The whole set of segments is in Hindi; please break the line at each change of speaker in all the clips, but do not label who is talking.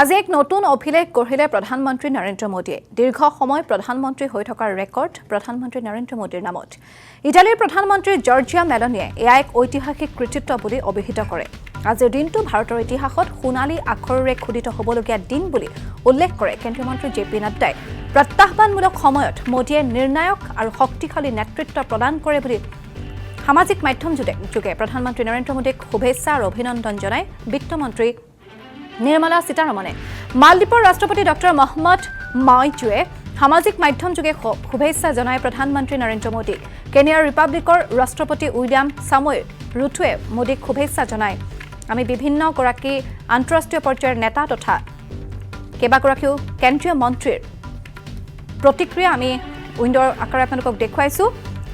আজি এক নতুন অভিলেখ গঢ়িলে প্ৰধানমন্ত্ৰী নৰেন্দ্ৰ মোদীয়ে দীৰ্ঘ সময় প্ৰধানমন্ত্ৰী হৈ থকাৰ ৰেকৰ্ড প্ৰধানমন্ত্ৰী নৰেন্দ্ৰ মোদীৰ নামত ইটালীৰ প্ৰধানমন্ত্ৰী জৰ্জিয়া মেলনিয়ে এয়া এক ঐতিহাসিক কৃতিত্ব বুলি অভিহিত কৰে আজিৰ দিনটো ভাৰতৰ ইতিহাসত সোণালী আখৰেৰে খোদিত হ'বলগীয়া দিন বুলি উল্লেখ কৰে কেন্দ্ৰীয় মন্ত্ৰী জেপি নাড্ডাই প্ৰত্যাহ্বানমূলক সময়ত মোদীয়ে নিৰ্ণায়ক আৰু শক্তিশালী নেতৃত্ব প্ৰদান কৰে বুলি সামাজিক মাধ্যম যোগে প্ৰধানমন্ত্ৰী নৰেন্দ্ৰ মোদীক শুভেচ্ছা আৰু অভিনন্দন জনায় বিত্তমন্ত্ৰী নিৰ্মলা সীতাৰমণে মালদ্বীপৰ ৰাষ্ট্ৰপতি ডক্টৰ মহম্মদ মাইজুৱে সামাজিক মাধ্যম যোগে শুভেচ্ছা জনায় প্ৰধানমন্ত্ৰী নৰেন্দ্ৰ মোদীক কেনিয়াৰ ৰিপাব্লিকৰ ৰাষ্ট্ৰপতি উইলিয়াম সামোই ৰুটোৱে মোদীক শুভেচ্ছা জনায় আমি বিভিন্ন গৰাকী আন্তঃৰাষ্ট্ৰীয় পৰ্যায়ৰ নেতা তথা কেইবাগৰাকীও কেন্দ্ৰীয় মন্ত্ৰীৰ প্ৰতিক্ৰিয়া আমি উইণ্ডৰ আকাৰে আপোনালোকক দেখুৱাইছো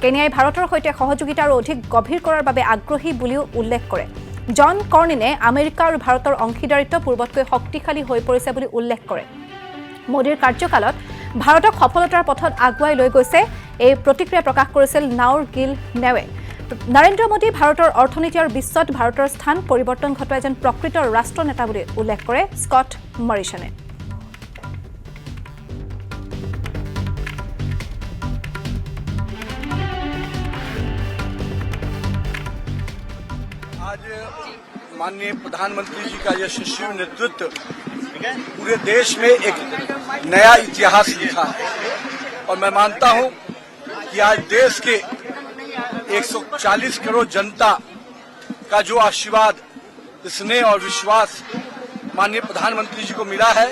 কেনিয়াই ভাৰতৰ সৈতে সহযোগিতা আৰু অধিক গভীৰ কৰাৰ বাবে আগ্ৰহী বুলিও উল্লেখ কৰে জন কৰ্ণিনে আমেৰিকা আৰু ভাৰতৰ অংশীদাৰিত্ব পূৰ্বতকৈ শক্তিশালী হৈ পৰিছে বুলি উল্লেখ কৰে মোদীৰ কাৰ্যকালত ভাৰতক সফলতাৰ পথত আগুৱাই লৈ গৈছে এই প্ৰতিক্ৰিয়া প্ৰকাশ কৰিছিল নাউৰ গিল নেৱে নৰেন্দ্ৰ মোদী ভাৰতৰ অৰ্থনীতি আৰু বিশ্বত ভাৰতৰ স্থান পৰিৱৰ্তন ঘটোৱা এজন প্ৰকৃত ৰাষ্ট্ৰনেতা বুলি উল্লেখ কৰে স্কট মৰিছনে
माननीय प्रधानमंत्री जी का यशस्वी नेतृत्व पूरे देश में एक नया इतिहास लिखा है और मैं मानता हूं कि आज देश के 140 करोड़ जनता का जो आशीर्वाद स्नेह और विश्वास माननीय प्रधानमंत्री जी को मिला है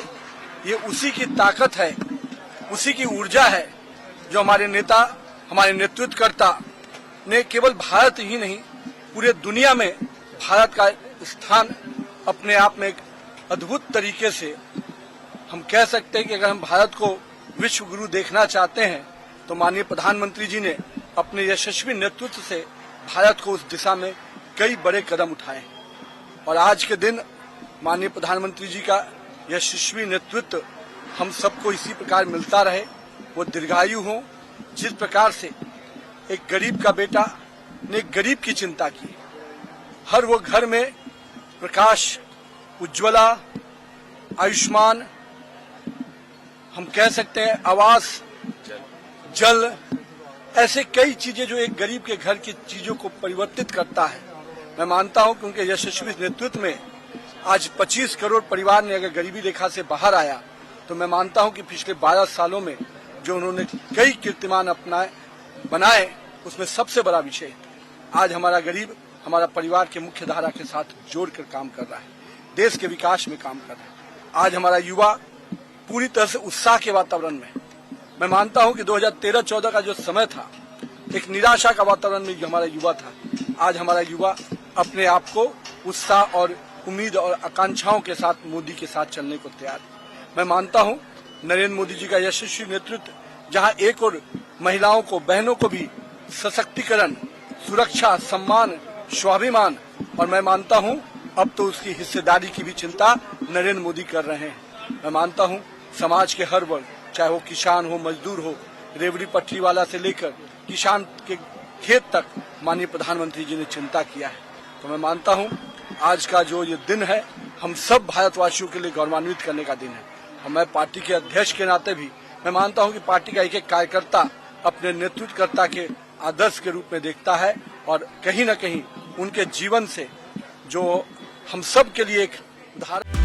ये उसी की ताकत है उसी की ऊर्जा है जो हमारे नेता हमारे नेतृत्वकर्ता ने केवल भारत ही नहीं पूरे दुनिया में भारत का स्थान अपने आप में एक अद्भुत तरीके से हम कह सकते हैं कि अगर हम भारत को विश्व गुरु देखना चाहते हैं तो माननीय प्रधानमंत्री जी ने अपने यशस्वी नेतृत्व से भारत को उस दिशा में कई बड़े कदम उठाए और आज के दिन माननीय प्रधानमंत्री जी का यशस्वी नेतृत्व हम सबको इसी प्रकार मिलता रहे वो दीर्घायु हो जिस प्रकार से एक गरीब का बेटा ने एक गरीब की चिंता की हर वो घर में प्रकाश उज्ज्वला आयुष्मान हम कह सकते हैं आवास जल ऐसे कई चीजें जो एक गरीब के घर की चीजों को परिवर्तित करता है मैं मानता हूं कि उनके यशस्वी नेतृत्व में आज 25 करोड़ परिवार ने अगर गरीबी रेखा से बाहर आया तो मैं मानता हूं कि पिछले 12 सालों में जो उन्होंने कई कीर्तिमान बनाए उसमें सबसे बड़ा विषय आज हमारा गरीब हमारा परिवार के मुख्य धारा के साथ जोड़कर काम कर रहा है देश के विकास में काम कर रहा है आज हमारा युवा पूरी तरह से उत्साह के वातावरण में मैं मानता हूं कि 2013-14 का जो समय था एक निराशा का वातावरण में हमारा युवा था आज हमारा युवा अपने आप को उत्साह और उम्मीद और आकांक्षाओं के साथ मोदी के साथ चलने को तैयार है मैं मानता हूं नरेंद्र मोदी जी का यशस्वी नेतृत्व जहां एक और महिलाओं को बहनों को भी सशक्तिकरण सुरक्षा सम्मान स्वाभिमान और मैं मानता हूं अब तो उसकी हिस्सेदारी की भी चिंता नरेंद्र मोदी कर रहे हैं मैं मानता हूं समाज के हर वर्ग चाहे वो किसान हो मजदूर हो रेवड़ी पटरी वाला से लेकर किसान के खेत तक माननीय प्रधानमंत्री जी ने चिंता किया है तो मैं मानता हूं आज का जो ये दिन है हम सब भारतवासियों के लिए गौरवान्वित करने का दिन है और मैं पार्टी के अध्यक्ष के नाते भी मैं मानता हूं कि पार्टी का एक एक कार्यकर्ता अपने नेतृत्वकर्ता के आदर्श के रूप में देखता है और कहीं न कहीं उनके जीवन से जो हम सब के लिए एक उदाहरण